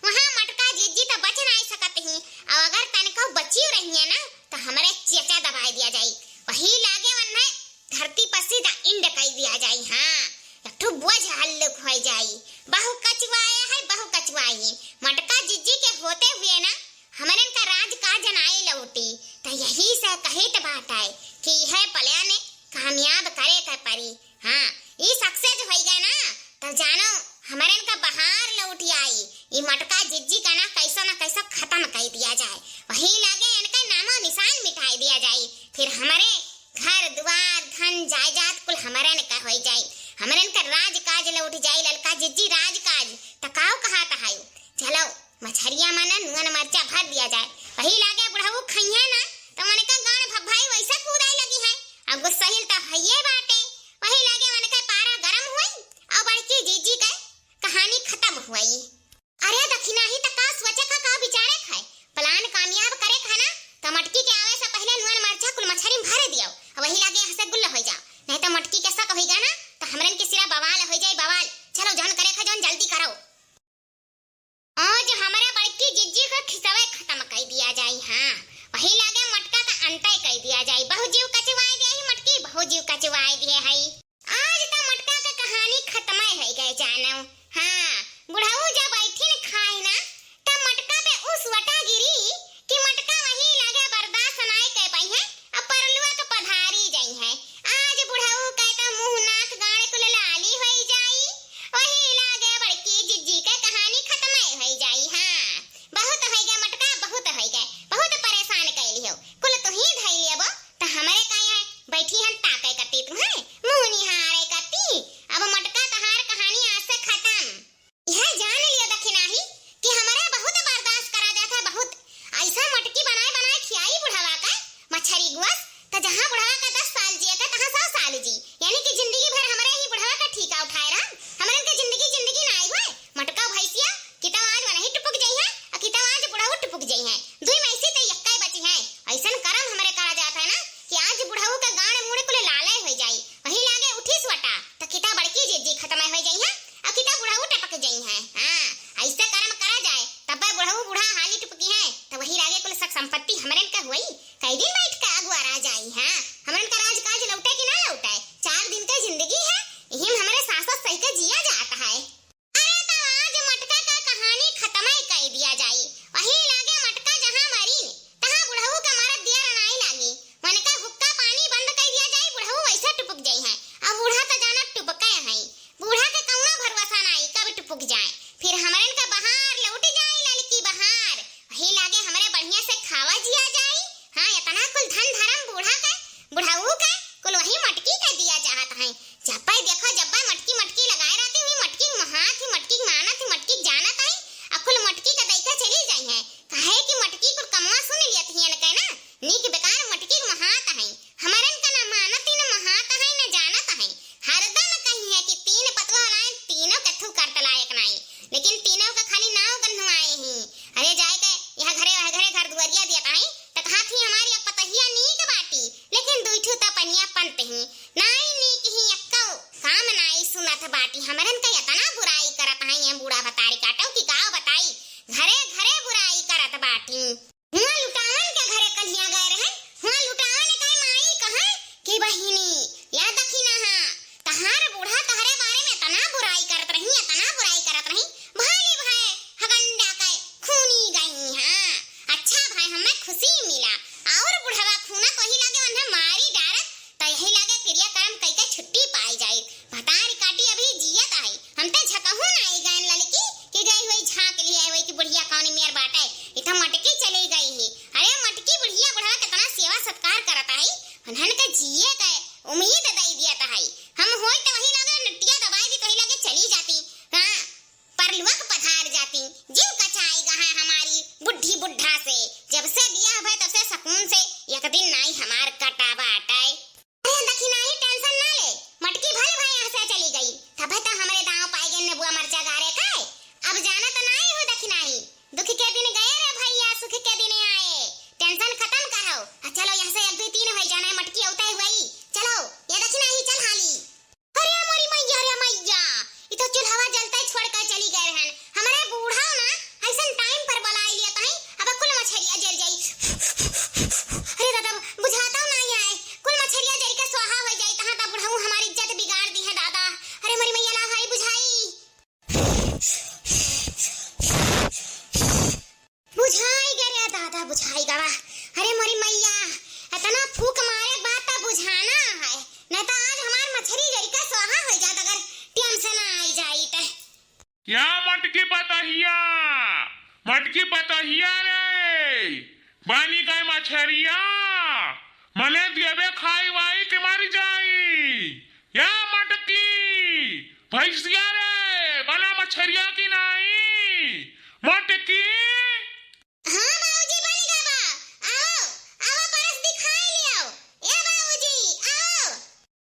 वहां मटका जिज्जी तो बच नहीं सकत ही, और अगर तनको बची रही है ना तो हमारे चेचा दबाई दिया जाई, वही लागे वन्ने धरती पर सीधा इंड कई दिया जाई। हाँ, एक ठो बोझ हल्लुक हो जाई, बहु कचवाई मटका जिज्जी के होते हुए ना हमारे का राज काज नाई लौटी। तो यही से कहित बात है कि यह प्लान कामयाब करे का परी। हाँ, ये सक्सेस हो गए ना तो जानो हमारे का बहार लौटी आई। ये मटका जिज्जी का ना कैसा खत्म कर दिया जाए, वही लागे इनका नामो निशान मिटाई दिया जाए, फिर हमारे घर द्वार धन जायदाद कुल हमारे ने का हो जाए, हमारे का राज काज लौट जाए। ललका जिज्जी राज काज तकाव कहा है। चलो मछरिया माना नुअन मरचा भर दिया जाए, वही लागे बुढ़ऊ खइया ना तो मन का गान भभाई वैसा कूदाई लगी है। अब गुस्साहिल तो हइये बाटे, वही लागे मन का पारा गरम हुई और बड़की जिज्जी का कहानी खत्म हुई। अरे दक्षिणा ही तक का सोचे का विचारे खाए प्लान कामयाब करे खाना तो मटकी के आवे से पहले नुअन मरचा कुल मछरी भर दियो, वही लागे हंसे गुल्ला हो जाओ, नहीं तो मटकी के शक होइगा ना तो हमरन के सिरा बवाल हो जाए बवाल। चलो जान करे खा जान जल्दी करो, आज हमारे बड़की जिज्जी को खिसवे खत्म कर दिया जाए। हाँ, वही लागे मटका का अंतय कर दिया जाए, बहु जीव कचवाए दिया ही मटकी बहु जीव कचवाए दिए है। आज तो मटका का कहानी खत्म हो गए जानो। हाँ, बुढ़ऊ जब बैठी न खाए ना तो मटका पे उस वटा गिरी कि मटका वही लागे बर्दाश्त नहीं कर पाई है, अब परलुआ का पधारी जाई है। आज बुढ़ऊ कहता मुंह नाक गाड़े कुल लाली हो जाई, वही लागे बड़की जिज्जी का कहानी खत्म हो जाई। हाँ, बहुत हो गया मटका बहुत हो गए, बहुत परेशान कर लियो कुल तो ही धई लेबो तो हमारे का है बैठी हन ताके करती तुम्हें मुंह निहारे करती। अब मटका तहार कहानी आज से खत्म। यह जान पतोहिया रे बनी गए मछरिया मने देवे खाई वाई के मर जाई या मटकी भैंसिया रे बना मछरिया की नहीं मटकी। हाँ बाबूजी बन गया बा। आओ आओ परस दिखाई लियो ए बाबूजी आओ।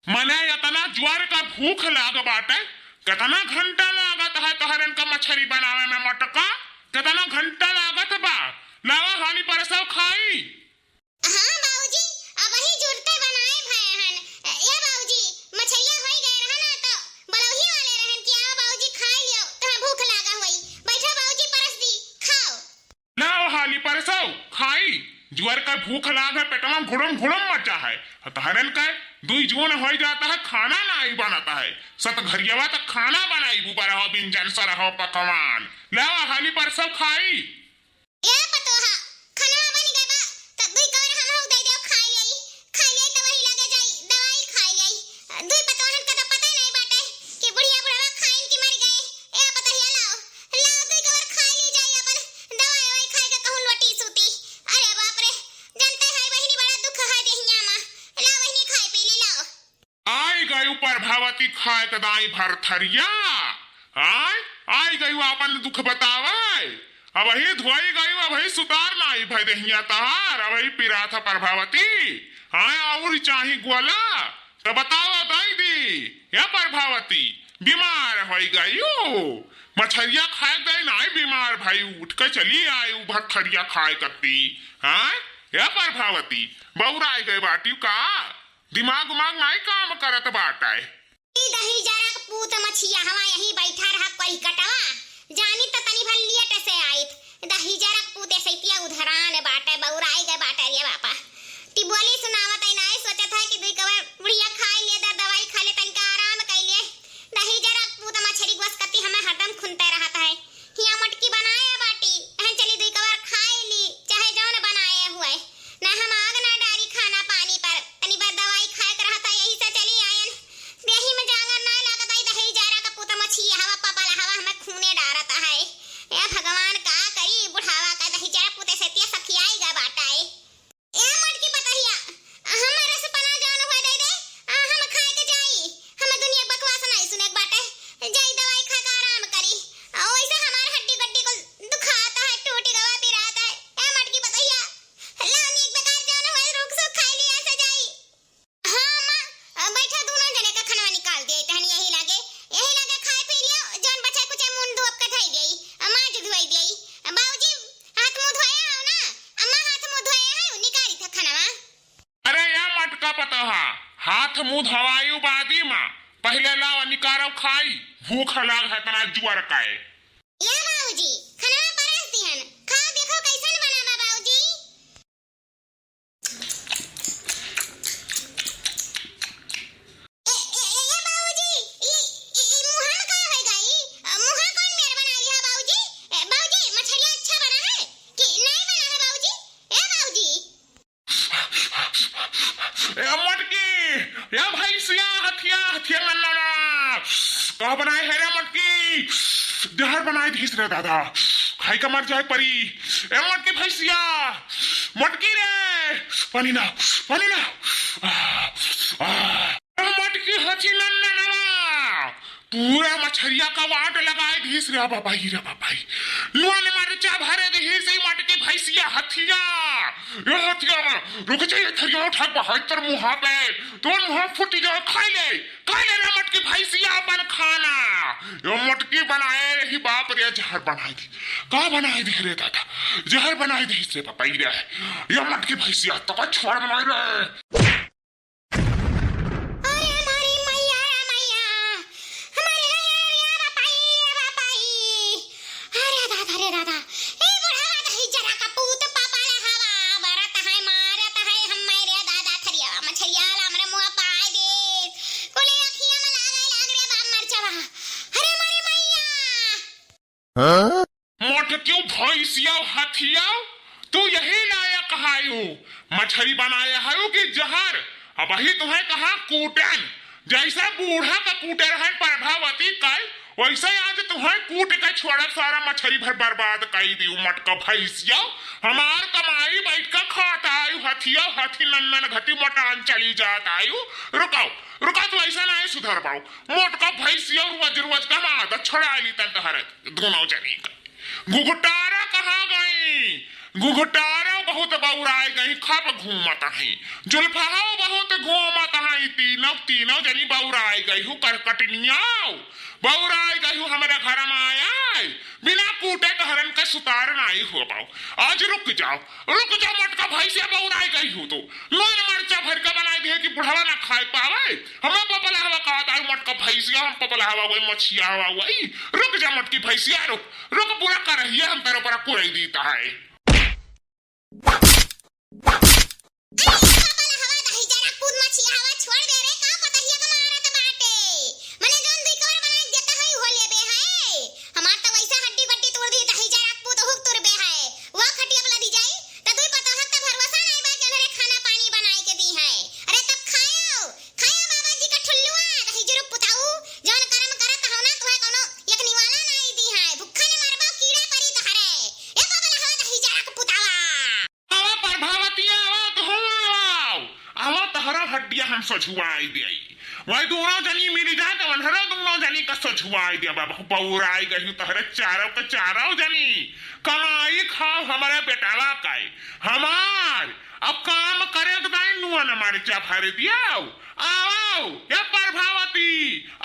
मने इतना ज्वार का भूख लाग बाटे कितना घंटा लागत है तोहरन का मछरी बनावे में मटका कितना घंटा लागत बा लावा हाली परसव खाई। हाँ बाबूजी अब ही जुड़ते बनाए भय हन ए बाबूजी मछलियां होई गए रहना तो बलौही वाले रहन कि आओ बाबूजी खाई लियो तोरा भूख लागा होई बैठो बाबूजी परस दी खाओ। लावा हाली परसव खाई ज्वार का भूख लाग है पेटवा घुड़म घुड़म मचा है तोहरन का दुई जोन हो जाता है खाना नहीं बनाता है सत घरियावा तक खाना बनाई बुबा रहो व्यंजन सरहो पकवान लावा हाली परसव खाई। ए पतोहा खाना बन गए बा त दुई कवर हम हो दे देव खाई ले तो वही लगे जाई दवाई खाई ले दुई पतोहन का तो पता ही नहीं बाटे कि बुढ़िया बुढ़वा खाइन की मर गए। ए पतोहिया लाओ लाओ दुई कवर खाई ले जाई अपन दवाई वही खाई के कहूं लोटी सूती। अरे बाप रे जानते है बहिनी बड़ा दुख है देहिया मा लाओ बहिनी खाई पी ले लाओ। आई गई प्रभावती खाए कदाई भर थरिया आई गई अपन दुख बतावे अब ही धोई गई अब ही सुतार नाई भय देहिया तहार अब ही पिरा था प्रभावती हाँ और चाही गोला तो बताओ दई दी या प्रभावती बीमार हो गई मछरिया खाए गई नाई बीमार भाई उठ के चली आई उभर थरिया खाए करती हाँ या प्रभावती बौराई गई बाटी का दिमाग उमाग नहीं काम करत बाटा दही जरा पूत मछिया हवा यहीं बैठा रहा कोई कटवा जानी तो तनी भल लियट से आइत दही जरा पूते सैतिया उधरान बाटे बौराई गए बाटे रे बापा ती बोली सुनावत है नहीं सोचत है कि दुई कवर बुढ़िया खाई ले दवाई खा ले तनिका आराम कर ले दही जरा पूत मछरी गोसकती हमें हरदम खुनते रहता है हिया मटकी बनाए बाटी एहन चली दुई कवर खाई ली चाहे जौन बनाए हुए ना हम आग ना डारी खाना पानी पर तनी बार दवाई खाए कर रहता यही से चली आयन देही में जांगर ना लागत आई दही जरा का पूत मछी हवा पापा हवा हमें खूने डारता है ए भगवान का करी बुढ़ावा का दही जरा पूते से तिया सखियाई गा बाटा है ए मटकी पतहिया हमारे से पना जान हुआ दे दे हम खाए के जाई हम दुनिया बकवास नहीं सुने के बाटे जाई दवाई खा के आराम करी ओइसे हमार हड्डी गड्डी को दुखाता है टूटी गवा पिराता है ए मटकी पतहिया लानी एक बेकार जान हुआ रुक सो खाई लिया से जाई। हां मां बैठा दोनों जने का खाना निकाल दे तहनी यही लागे खाए पी लियो जौन बचा कुछ मुंह धोप के धई देई मां जो धोई देई बाबूजी हाथ मुंह धोया हो ना अम्मा हाथ मुंह धोया है निकाली था खाना। अरे या मटका पतहा हाथ मुंह धवायु बादी माँ पहले लावा निकारो खाई भूख लाग है तना जुआर काए या बाबूजी खाना परस दिहन खा देखो कैसन बना बाबूजी। ए बाबूजी ई मुहां का है गई मुहां कौन मेरे बना लिया बाबूजी। बाबूजी मछलियां अच्छा बना है कि नहीं बना है बाबूजी। ए बाबूजी ए मटकी या भैंसिया हथिया हथिया नन्ना का बनाए है रे मटकी जहर बनाए धीस रे दादा खाई का मर जाए परी ए मटकी भैंसिया मटकी रे पानी ना मटकी हथी नन्ना पूरा मछरिया का वाट लगाए धीस रे बाबाई लुआने मारे चा भरे दे से मटकी भैंसिया हथिया ये हथिया रुक जाइए थरिया उठा बहत्तर मुहा पे तो मुहा फुट जाए खाई ले रे मटकी भैंसिया अपन खाना ये मटकी बनाए रही बाप रे जहर बनाए दी का बनाए दी रे दादा जहर बनाए दी से बाबाई रे ये मटकी भैंसिया तो छोड़ बनाए रे। मोटक्यों भैंसिया हथिया तू यही लायक हायू मछली बनाया है कि जहर अब ही तुम्हें कहा कूटन जैसा बूढ़ा का कूटे रहन प्रभावती कल वैसे आज तुम्हें कूट के छोड़ा सारा मछली भर बर्बाद कर दी मटका भैंसिया। हमार कमाई बैठ कर खाता आयु हथिया हथी नन्नन घटी मटान चली जात आयु। रुकाओ रुका तो ऐसा ना सुधर पाओ मोटका भैंसिया रोज रोज का आदत छोड़ा ली तन तहर दोनों जनी का। गुगटारा कहाँ गई? गुगटारा बहुत बौराए गई खप घूमत है। जुल्फाओ बहुत घूमत है। तीनों तीनों जनी बौराए गई हूँ करकटनिया बौराए गई हूँ हमारे घर में आया बिना कूटे कहरन का सुतार नहीं हो पाओ। आज रुक जाओ मटका भाई से बौराए गई हूँ तो नून मरचा भर के बनाई दिए कि बुढ़ावा ना खाए पावे। हमें पपला हवा कहता है मटका भैंसिया हम पपला हवा वही मछिया हवा वही। रुक जा मटकी भैंसिया रुक पूरा कर रही है हम तेरे ऊपर कुड़ाई देता है। हड्डियां हम सझुआई दे वही दोनों जनी मिली जाए तो अनहरा दोनों जनी का सझुआई दिया बाबा पौराई गई तहरे चारों के चारों जनी कमाई खाओ हमारे बेटावा का हमार अब काम करे तो दाई नुआ न मारे चा भरे दिया आओ या प्रभावती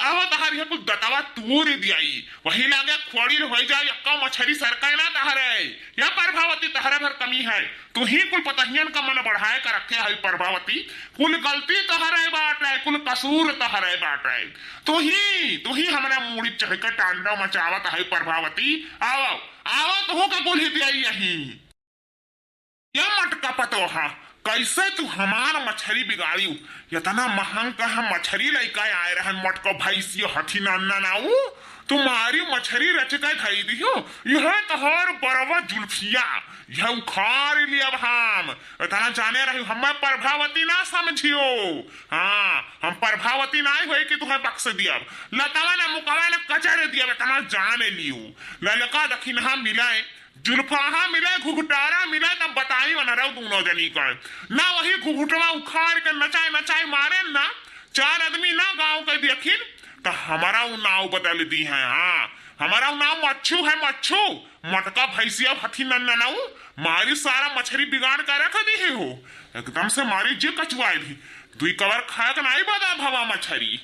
आओ तहारी कुछ दतावा तूर दियाई वही लागे खोड़ी हो जाए यक्का मछली सरकाए ना तहरे या प्रभावती तहरे भर कमी है तू ही कुल पतहियन का मन बढ़ाए कर रखे है प्रभावती कुल गलती तहरे बाट है कुल कसूर तहरे बाट है तू ही हमारा मूड़ी चढ़ कर तांडव मचावत है प्रभावती आओ तो का कुल ही दियाई यही या मटका पतोहा कैसे तू हमार मछली बिगाड़ी इतना महंग का हम मछली लइका आए रहन मटको भैंसियो हथी नन्ना नाऊ तुम्हारी मछली रचका खाई दियो यह तोहर बरवा जुल्फिया यह उखाड़ लिया हम इतना जाने रही हमें प्रभावती ना समझियो। हाँ हम प्रभावती ना हुए कि तुम्हें बक्स दिया लतावा ना मुकावा ना कचरे दिया इतना जाने लियो ललका दखिन हम मिलाए जुल्फाहा मिले घुघटारा मिले तब बताई बना रहा दोनों जनी का ना वही घुघटवा उखाड़ के नचाए मारे ना चार आदमी ना गांव के देखिन तो हमारा नाव बदल दी है। हाँ हमारा नाम मच्छू है मच्छू मटका भैंसिया हथी नन्ना मारी सारा मछली बिगाड़ कर रख दी है हो एकदम से मारी जी कचुआई भी दुई कवर खाए का नहीं बता भवा मछली।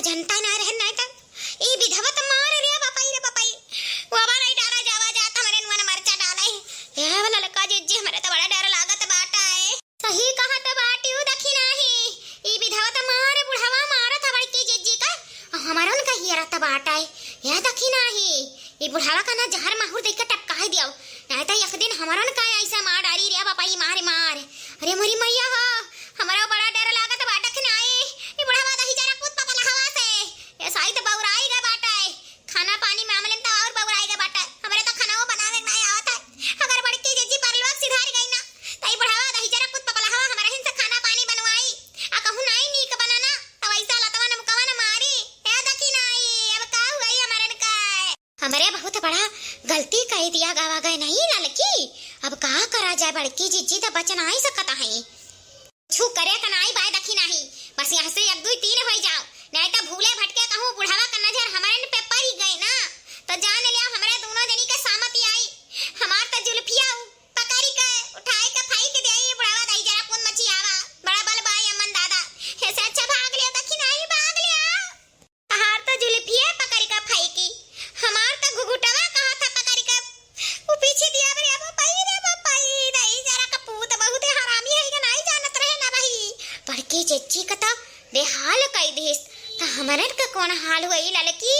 जनता ना रहे ना तक ई विधवा तो मार रे बापाई वो बाबा नहीं डरा जावा जाता हमारे नुआ मरचा डाला है ये वाला लका जी हमारे तो बड़ा डर लागत बाटा है सही कहा तो बाटी उ दखी नाही ई विधवा तो मार बुढ़ावा मारत हमारी की जिज्जी का हमारा उनका हीरा तो बाटा है ये दखी नाही ई बुढ़ावा का ना जहर माहुर देख के टपका दियो नहीं तो एक दिन हमारा उनका ऐसा मार डारी रे बापाई मार अरे मोरी मैया हो हमारा बड़ा डर लागत बाटा के नाही ई बुढ़ावा दही जरा कूद पकला हवा से ये साई तो बौराई गए बाटा है खाना पानी मामले में तो और बौराई गए बाटा हमारे तो खाना वो बनावे नहीं आवत है अगर बड़की जीजी परलोक सिधार गई ना तई बुढ़ावा दही जरा कूद पकला हवा हमारे हिन से खाना पानी बनवाई आ कहूं नहीं नीक बनाना तो ऐसा लतवा न मुकवा न मारी ए दखी नहीं अब का हुई हमारे का हमारे बहुत जाए बड़की जिज्जी तो बच नहीं सकता है छू करे का नहीं बाय दखी नहीं बस यहाँ से 1 2 3 हो जाओ नहीं तो भूले भटके कहूँ बुढ़ावा का नजर हमारे पे पड़ ही गए ना तो जान लिया हमारे दोनों जनी के सामती आई हमार तो जुल्फिया पकड़ी के उठाए के फाई के दे बुढ़ावा दई जरा कौन मची आवा बड़ा बल बाय अमन दादा ऐसे अच्छा भाग लिया दखी नहीं भाग लिया हार तो जुल्फिया पकड़ी के फाई की हमार तो घुघुटवा कहा था पकड़ी के वो पीछे दिया रे बापाई दई जरा का पूत बहुत हरामी है कि नहीं जानत रहे ना भाई बड़की चच्ची का तो बेहाल कई देस तो हमारे का कौन हाल हुई ललकी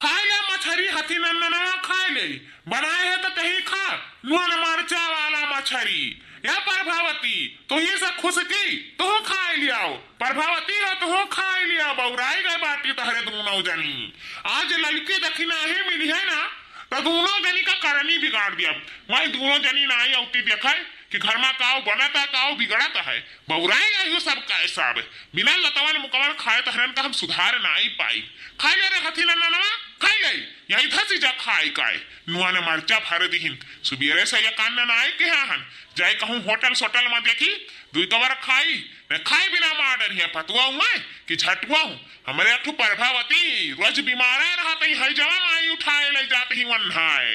खाए ले मछरी हथी नन्ना खाए ले बनाए है तो कहीं खा नून मरचा वाला मछरी या प्रभावती तो ये सब खुश की तो खाए लियाओ प्रभावती हो तो खाए लिया बौराई गए बाटी तहरे दोनों जनी आज लड़की दखिना ही मिली है ना तो दोनों जनी का करनी बिगाड़ दिया वही दोनों जनी ना आई औती देखा कि घर में काव बनता काव बिगड़ता है बौराई गई सब का सब बिना लतवन मुकवन खाए तहरन का हम सुधार ना ही पाई खाई ले रे हथी नन्ना खाई ले यही धसी जा खाई काए नुआ ने मरचा भर दीहिन सुबेरे से ये कान ना आए के हन जाए कहूँ होटल सोटल में देखी 2 कवर खाई मैं खाई बिना मार डरी है पतुआ हूँ मैं कि झटुआ हूँ हमारे अठू प्रभावती रोज बीमार रहते ही हई जवा माई उठाए ले जाते ही वन हाय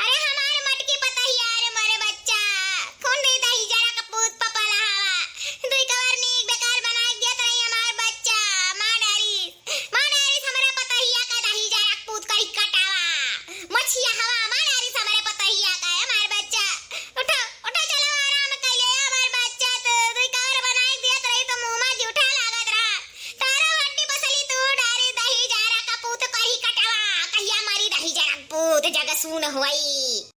अरे हमारे मटकी पतहिया रे मारे बच्चा कौन देता ही जरा कपूत पपला हवा 2 कवर नीक बेकार बना दिया तो हमार बच्चा मां डारी हमारे पतहिया का दही जरा कपूत करी कटावा मछिया हवा मां डारी हमारे पतहिया का हमार बच्चा उठो चलो आराम कर ले हमार बच्चा तो 2 कवर बना दिया तो मुंह में जूठा लागत रहा तारा हड्डी बसली तू डारी दही जरा कपूत करी कटावा कहिया मारी दही जरा कपूत जगह सुन होई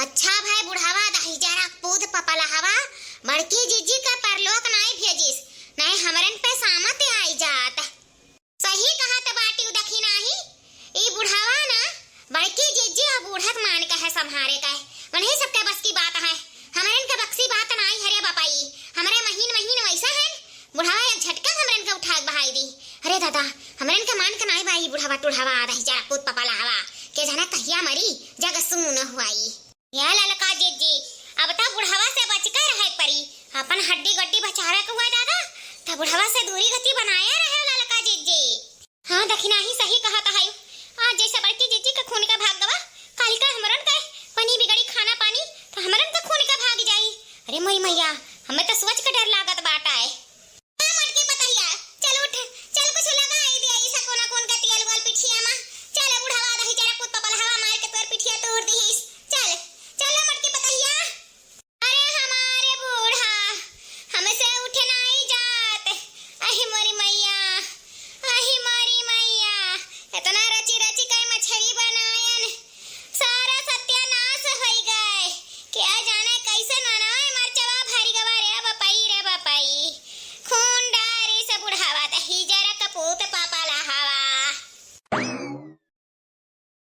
अच्छा भाई बुढ़ावा दही जरा पूत पपला हवा बड़की जिज्जी का परलोक नहीं भेजिस नहीं हमरन पे सामत आई जात सही कहा तो बाटी उदखी नहीं ई बुढ़ावा ना बड़की जिज्जी और बूढ़त मान का है संहारे का है उन्हें सबके बस की बात है हमरन के बक्सी बात नहीं हरे बापाई हमारे महीन वैसा है बुढ़ावा एक झटका हमरन का उठा बहाई दी अरे दादा हमरन के मान के नहीं भाई बुढ़ावा टुढ़ावा दही जरा पूत पपला हवा के जना कहिया मरी जग सुन हुआई या ललका जिज्जी अब ता बुढ़ावा से बचकर रहे परी अपन हड्डी गड्डी बचारा के हुआ दादा ता बुढ़ावा से दूरी गति बनाया रहे ललका जिज्जी हाँ दखिना ही